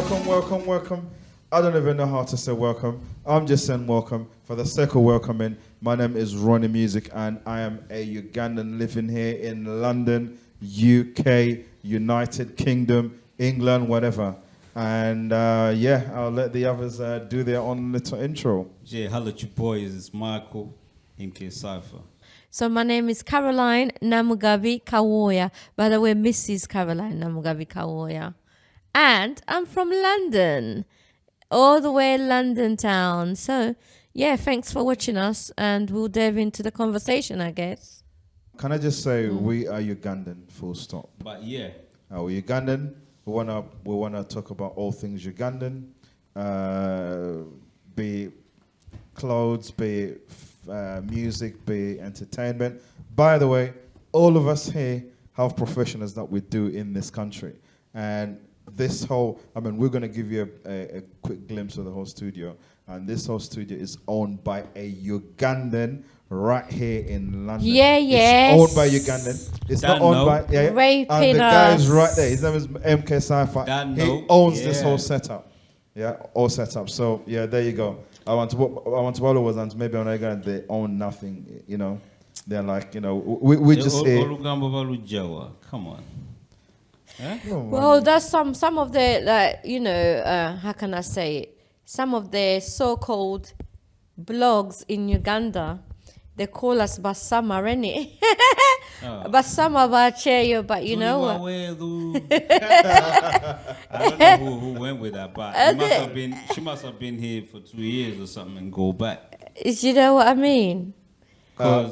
welcome. I don't even know how to say welcome. I'm just saying welcome for the sake of welcoming. My name is Ronnie Musik, and I am a Ugandan living here in London, UK, United Kingdom, England, whatever. And I'll let the others do their own little intro. Yeah, hello, you boys. It's Michael, MK Cypher. So my name is Caroline Namugabi Kawooya. By the way, Mrs. Caroline Namugabi Kawooya. And I'm from London, all the way London town. So, yeah, thanks for watching us, and we'll dive into the conversation, I guess. Can I just say we are Ugandan, full stop. But yeah. We're Ugandan. We wanna talk about all things Ugandan, be it clothes, be it music, be it entertainment. By the way, all of us here have professions that we do in this country, and this whole, we're going to give you a quick glimpse of the whole studio, and this whole studio is owned by a Ugandan right here in London. Yes. It's owned by Ugandan. It's not owned by... Yeah, and the guy is right there. His name is MK Cypher. He owns this whole setup. Yeah, all set up. So, yeah, there you go. I want to follow us, and maybe on Uganda, they own nothing, you know. They're like, you know, we just here. Come on. Eh? Well, that's some of the, how can I say it? Some of the so-called blogs in Uganda, they call us Abasama, Ronnie. Abasama Bacheyo, but you know what? I don't know who went with that, but she must have been here for 2 years or something and go back. You know what I mean? I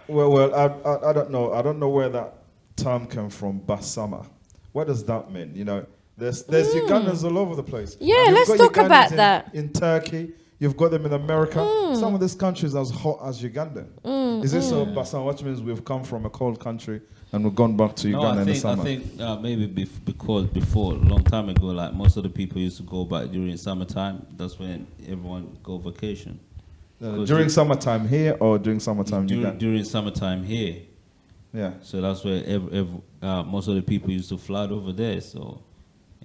don't know. I don't know where that term came from, Basama. What does that mean? You know, there's Ugandans all over the place. Yeah, let's talk about that. In Turkey, you've got them in America. Some of these countries are as hot as Uganda. Is this so, Basama? Which means we've come from a cold country and we've gone back to Uganda in the summer? I think maybe because before, a long time ago, like most of the people used to go back during summertime. That's when everyone go vacation. During summertime here or during summertime in Uganda? During summertime here. Yeah. So that's where most of the people used to flood over there,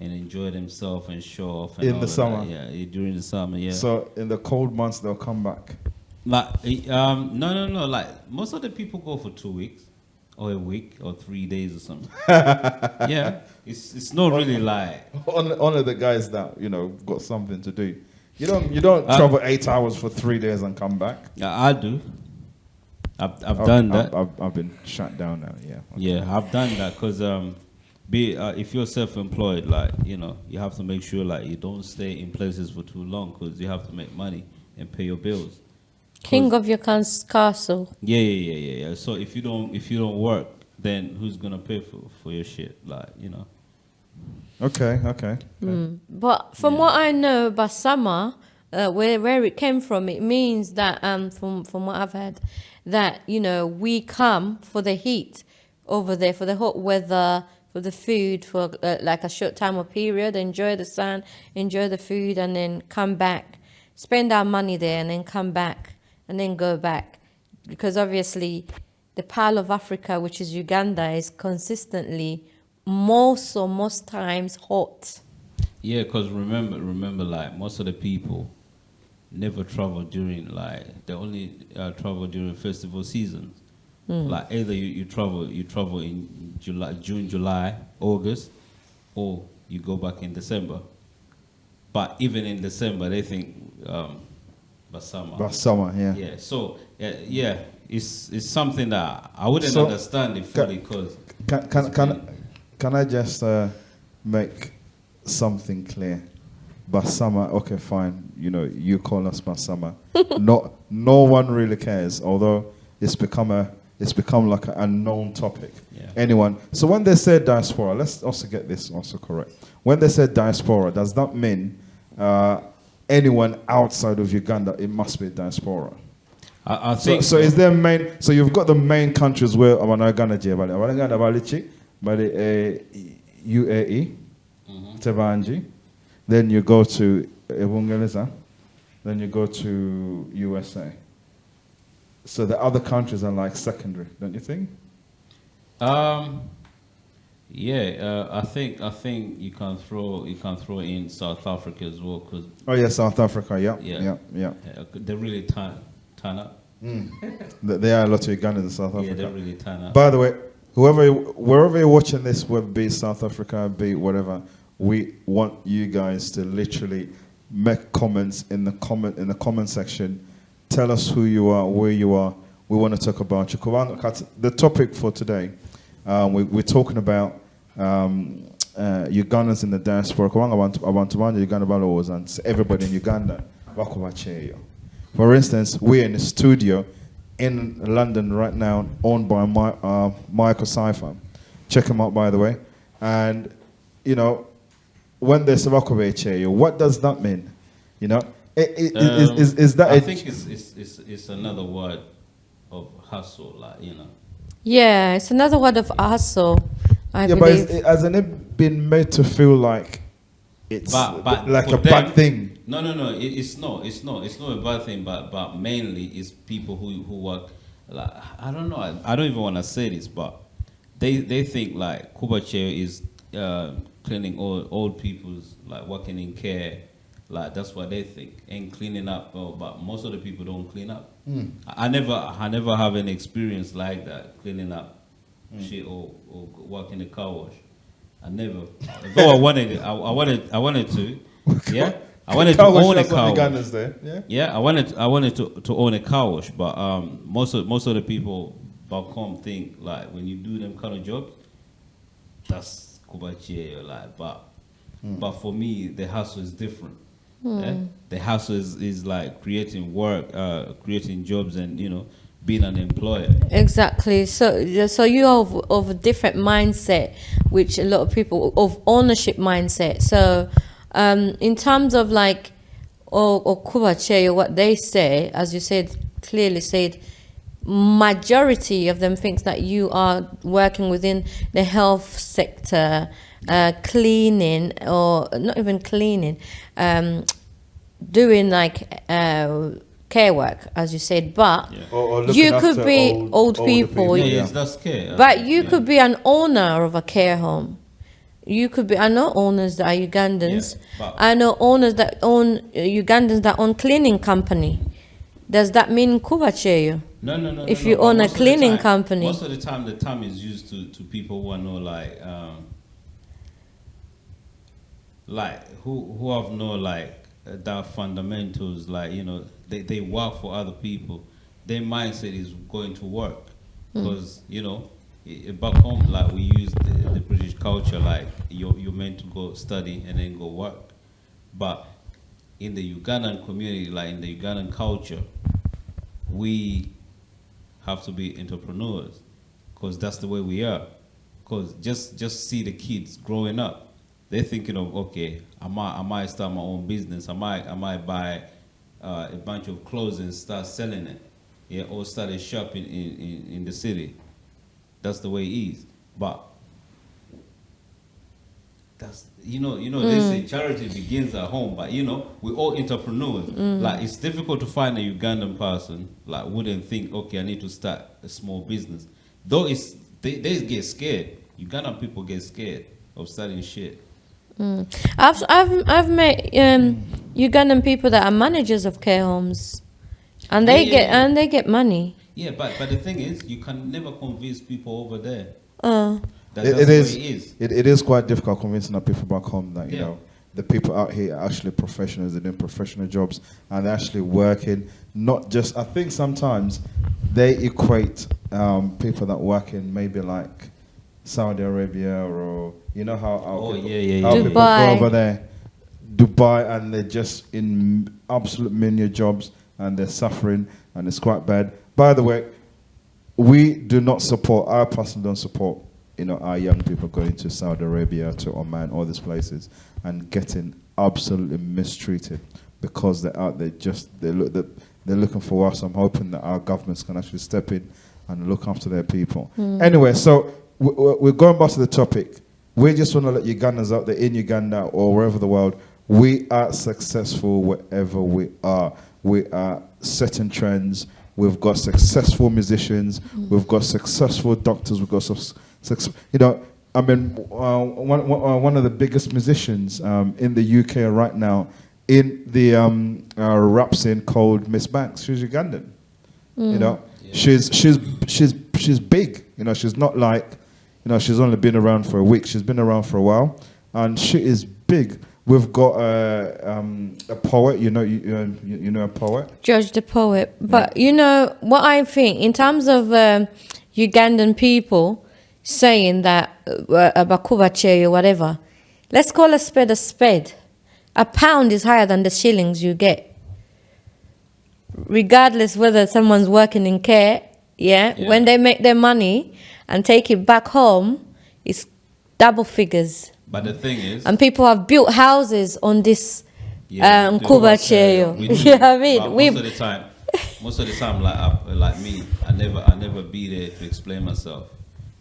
and enjoy themselves and show off. And in the summer? Yeah, during the summer, yeah. So in the cold months, they'll come back? Like, no. Like, most of the people go for 2 weeks, or a week, or 3 days or something. Yeah, it's not really like... Only the guys that, you know, got something to do. You don't travel 8 hours for 3 days and come back? Yeah, I do. I've done that. I've been shut down now. Yeah. Okay. Yeah, I've done that because if you're self-employed, like, you know, you have to make sure like you don't stay in places for too long because you have to make money and pay your bills. King of your castle. Yeah. So if you don't work, then who's gonna pay for your shit? Like, you know. Okay. But from what I know, Basama, where it came from, it means that from what I've heard, that, you know, we come for the heat over there, for the hot weather, for the food, for like a short time or period, enjoy the sun, enjoy the food, and then come back, spend our money there, and then come back, and then go back. Because obviously the Pearl of Africa, which is Uganda, is consistently most times hot. Yeah, because remember, like, most of the people never travel during, like, they only travel during festival seasons. Like, either you travel in June, July, August, or you go back in December. But even in December, they think Basama, yeah. Yeah, so it's something that I wouldn't understand it fully because. Can I just make something clear? Basama, okay, fine. You know, you call us Basama. No one really cares, although it's become like an unknown topic. Yeah. Anyone. So when they say diaspora, let's also get this also correct. When they say diaspora, does that mean anyone outside of Uganda? It must be diaspora. I think so. Is there main? So you've got the main countries where Uganda, by the UAE, Tebanji. Then you go to Ebungeleza. Then you go to USA. So the other countries are like secondary, don't you think? Yeah, I think you can throw in South Africa as well because Oh yeah, South Africa. Yeah, yeah, yeah. they're really turn up. There are a lot of Ugandans in South Africa. Yeah, they're really turn up. By the way, wherever you're watching this, whether it be South Africa, be it whatever, we want you guys to literally make comments in the comment section. Tell us who you are, where you are. We want to talk about you. The topic for today, we're talking about Ugandans in the diaspora. I want to Uganda Balos and everybody in Uganda. For instance, we're in a studio in London right now, owned by Michael Cypher. Check him out, by the way. And, you know, when they say what does that mean? You know, is that? I think it's another word of hustle, like, you know. Yeah, it's another word of hustle, I yeah, believe. but hasn't it been made to feel like it's but like a for bad them- thing? No, it's not a bad thing, but mainly it's people who work, like, I don't know, I don't even want to say this, but they think like Kubache is cleaning old people's, like working in care, like that's what they think, and cleaning up, but most of the people don't clean up. I never have an experience like that, cleaning up shit or working a car wash. I never, though I wanted it, I wanted to, yeah. I wanted to own a car wash. There, Yeah, I wanted to own a car wash, but most of the people back home think like when you do them kind of jobs, that's kubachi, like, but for me the hustle is different. Yeah? The hustle is like creating work, creating jobs, and, you know, being an employer. Exactly. So you are of a different mindset, which a lot of people of ownership mindset. So, in terms of like, or kubache, or what they say, as you said, clearly said, majority of them thinks that you are working within the health sector, cleaning, or not even cleaning, doing like care work, as you said, but Yeah. or looking you could after be older old people, Yeah, Yeah. that's care. but you could be an owner of a care home. You could be. I know owners that are Ugandans. Yeah, but- I know owners that own Ugandans that own cleaning company. Does that mean kubacheyo? No. If no, you but own a most of the cleaning time- company. most of the time, the term is used to people who are no like who have no like that fundamentals, like, you know, they work for other people. Their mindset is going to work because, you know, back home, like, we use the British culture, like you're meant to go study and then go work, but in the Ugandan community, like in the Ugandan culture, we have to be entrepreneurs because that's the way we are. Because just see the kids growing up, they're thinking of, okay, I might start my own business. I might buy a bunch of clothes and start selling it, yeah, or start a shop in the city. That's the way it is. But that's, you know, they say charity begins at home, but, you know, we're all entrepreneurs. Like, it's difficult to find a Ugandan person like wouldn't think, okay, I need to start a small business. Though they get scared. Ugandan people get scared of starting shit. I've met Ugandan people that are managers of care homes, and they Yeah. get money. Yeah, but the thing is, you can never convince people over there. That's It the is. way it is. It is quite difficult convincing the people back home that, you Yeah. know, the people out here are actually professionals. They're doing professional jobs and they're actually working. Not just. I think sometimes they equate people that work in maybe like Saudi Arabia, or you know how Oh, people, yeah. how people Dubai. go over there, Dubai, and they're just in absolute menial jobs and they're suffering and it's quite bad. By the way, we do not support. I personally don't support, you know, our young people going to Saudi Arabia, to Oman, all these places, and getting absolutely mistreated because they're out there they're looking for us. I'm hoping that our governments can actually step in and look after their people. Anyway, so we're going back to the topic. We just want to let Ugandans out there in Uganda or wherever the world, we are successful wherever we are. We are setting trends. We've got successful musicians. We've got successful doctors. We've got, you know, I mean, one of the biggest musicians in the UK right now in the rap scene called Miss Banks. She's Ugandan. You know, she's big. You know, she's not like, you know, she's only been around for a week. She's been around for a while, and she is big. We've got a poet. You know a poet. Judge the poet. But you know what I think in terms of Ugandan people saying that Bakubache or whatever. Let's call a spade a spade. A pound is higher than the shillings you get, regardless whether someone's working in care. Yeah, when they make their money and take it back home, it's double figures. But the thing is, and people have built houses on this Kuba Cheyo. We do. You know what I mean? Most of the time, like me, I never be there to explain myself.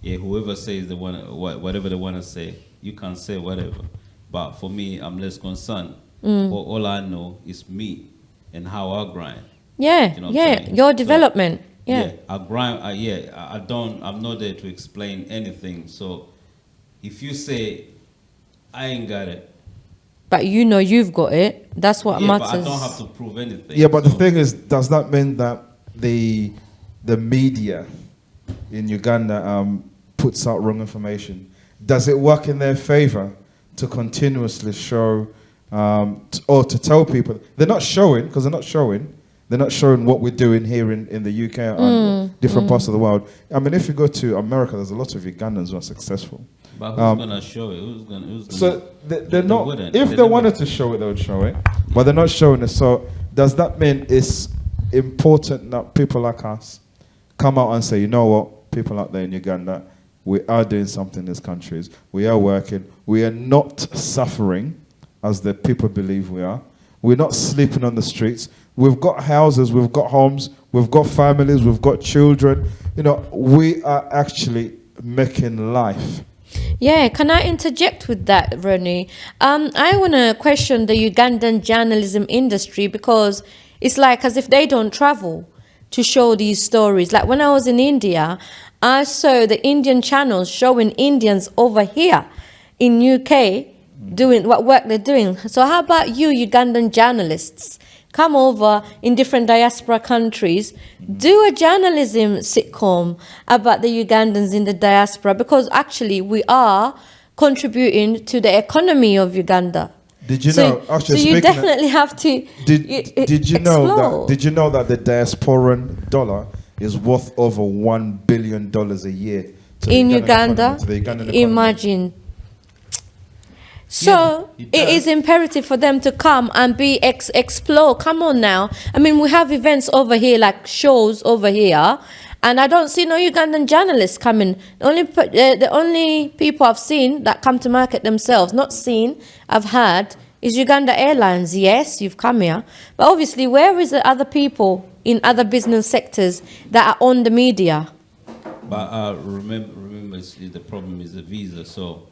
Yeah, whoever says whatever they want to say, you can say whatever. But for me, I'm less concerned. All I know is me and how I grind. Yeah, you know your development. So, I grind. I'm not there to explain anything. So if you say I ain't got it, but you know you've got it, that's what matters. But I don't have to prove anything. Yeah, but the thing is, does that mean that the media in Uganda puts out wrong information? Does it work in their favor to continuously show or to tell people? They're not showing, because they're not showing what we're doing here in the UK and different parts of the world. I mean, if you go to America, there's a lot of Ugandans who are successful. But who's going to show it? Who's gonna, so they're not, if they wanted to show it, they would show it. But they're not showing it. So does that mean it's important that people like us come out and say, you know what, people out there in Uganda, we are doing something in these countries. We are working. We are not suffering as the people believe we are. We're not sleeping on the streets. We've got houses, we've got homes, we've got families, we've got children. You know, we are actually making life. Yeah, can I interject with that, Ronnie? I want to question the Ugandan journalism industry, because it's like as if they don't travel to show these stories. Like when I was in India, I saw the Indian channels showing Indians over here in UK doing what work they're doing. So how about you, Ugandan journalists? Come over in different diaspora countries, do a journalism sitcom about the Ugandans in the diaspora, because actually we are contributing to the economy of Uganda. Did you know? Actually, so you definitely have to. Did you know that? Did you know that the diasporan dollar is worth over $1 billion a year in Uganda? Imagine. So it is imperative for them to come and be explore. Come on now. I mean, we have events over here, like shows over here, and I don't see no Ugandan journalists coming. The only people I've seen that come to market themselves, not seen, I've heard, is Uganda Airlines. Yes, you've come here. But obviously, where is the other people in other business sectors that are on the media? But remember, the problem is the visa. So,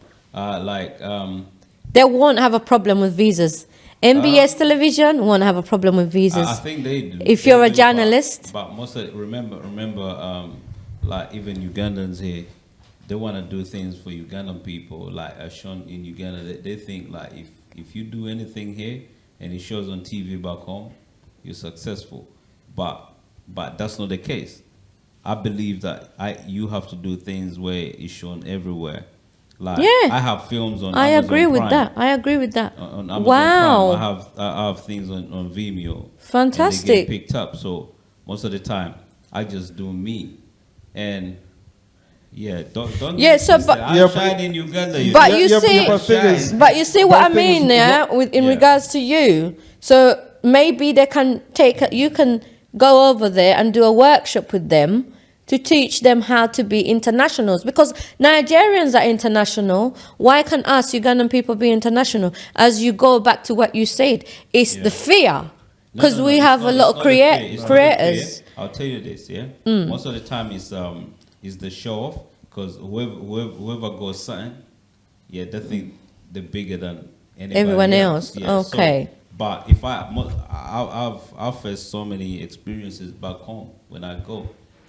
they won't have a problem with visas. MBS television won't have a problem with visas. I think they do. If you're a journalist. But most of remember, like even Ugandans here, they want to do things for Ugandan people. Like as shown in Uganda, they think like if you do anything here and it shows on TV back home, you're successful. But that's not the case. I believe that you have to do things where it's shown everywhere. Like I have films on Amazon agree with Prime. that. I agree with that. On Amazon wow. Prime, I have things on Vimeo. Fantastic. And they get picked up. So most of the time, I just do me. And don't. Yeah. So but I'm shining in Uganda. But you see what I mean, in regards to you. So maybe they can you can go over there and do a workshop with them to teach them how to be internationals, because Nigerians are international. Why can't us Ugandan people be international? As you go back to what you said, it's the fear, because we have a lot of creators. I'll tell you this, most of the time is the show off, because whoever goes something, they think they're bigger than everyone else. Yeah, okay. So, but if I've faced so many experiences back home when I go.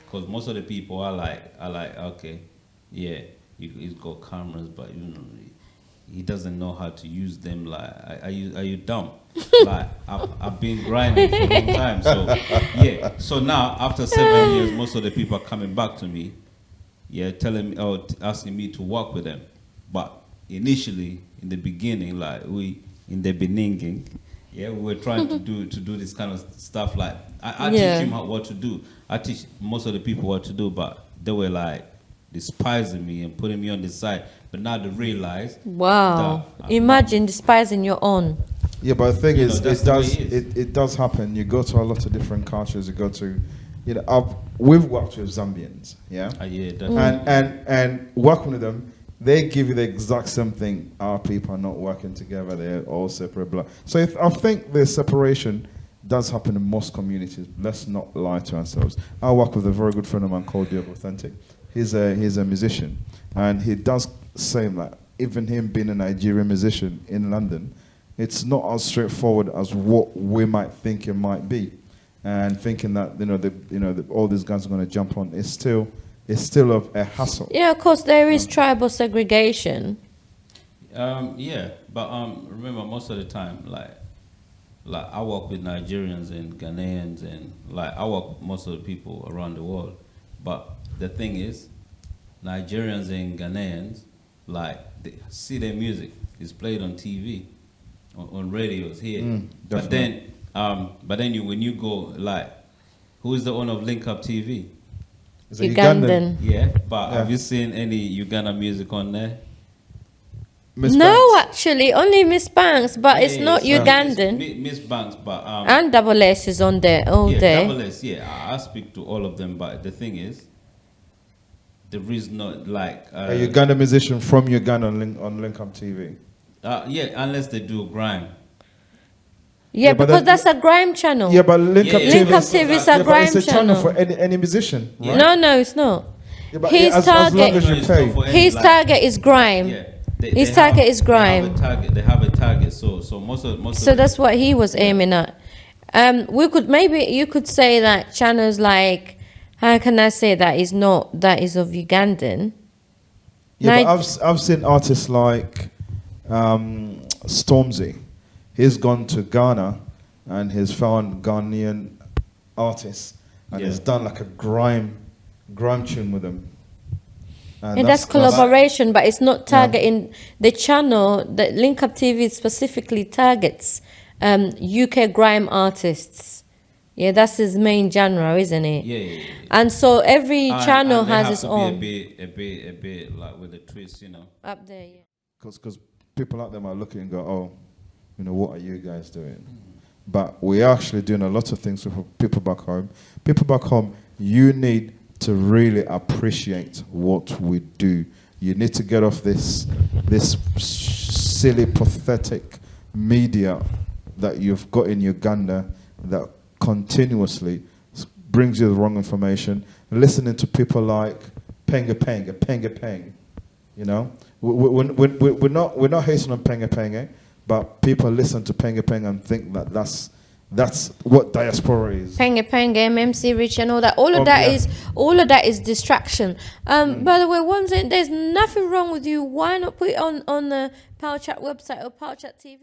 Because most of the people are like, okay, he's got cameras, but you know, he doesn't know how to use them. Like, are you dumb? Like, I've been grinding for a long time. So yeah. So now after 7 years, most of the people are coming back to me, yeah, telling me, asking me to work with them. But initially, in the beginning, like in the beginning, yeah, we were trying to do this kind of stuff. Like I teach him what to do. I teach most of the people what to do, but they were like despising me and putting me on the side. But now they realize. Wow! Imagine despising your own. Yeah, but the thing is, it does happen. You go to a lot of different cultures. You go to, we've worked with Zambians, yeah, yeah, definitely. And working with them, they give you the exact same thing. Our people are not working together; they're all separate. Blah. So I think the separation does happen in most communities. Let's not lie to ourselves. I work with a very good friend of mine called Diego Authentic. He's a musician, and he does say that even him being a Nigerian musician in London, it's not as straightforward as what we might think it might be, and thinking that all these guys are going to jump on is still a hassle. Yeah, of course there is tribal segregation. Yeah, but remember most of the time, like I work with Nigerians and Ghanaians, and like I work with most of the people around the world. But the thing is, Nigerians and Ghanaians, like they see their music is played on TV. On radios here, but then when you go, like, who is the owner of Link Up TV? Is it Ugandan. Yeah, but have you seen any Ugandan music on there? Actually, only Miss Banks, but it's not Ugandan. Miss Banks, but and Double S is on there all day. Double S, yeah. I speak to all of them, but the thing is, there is not like a Ugandan musician from Uganda on Link Up TV. Yeah, unless they do grime. Yeah, because that's a grime channel. Yeah, but Link Up TV is a grime it's a channel for any musician, right? No, it's not. Yeah, but his target is grime. Yeah. His target is grime. They have a target. So most. So that's what he was aiming at. You could say that channels like, how can I say that is of Ugandan. Yeah, but I've seen artists like Stormzy. He's gone to Ghana and he's found Ghanaian artists and he's done like a grime tune with them. And that's collaboration, but it's not targeting the channel. The Link Up TV specifically targets UK grime artists. Yeah, that's his main genre, isn't it? Yeah. And so every channel has its own. A bit like with a twist, Up there, yeah. Because people out there might look at it and go, oh, what are you guys doing? But we're actually doing a lot of things with people back home. People back home, you need to really appreciate what we do. You need to get off this silly, pathetic media that you've got in Uganda that continuously brings you the wrong information. Listening to people like Penga Peng. We're not hating on Penga Peng, but people listen to Penga Peng and think that that's what diaspora is. Penga, MMC Rich and all that. All of that is distraction. By the way, one thing, there's nothing wrong with you. Why not put it on the Power Chat website or Power Chat TV?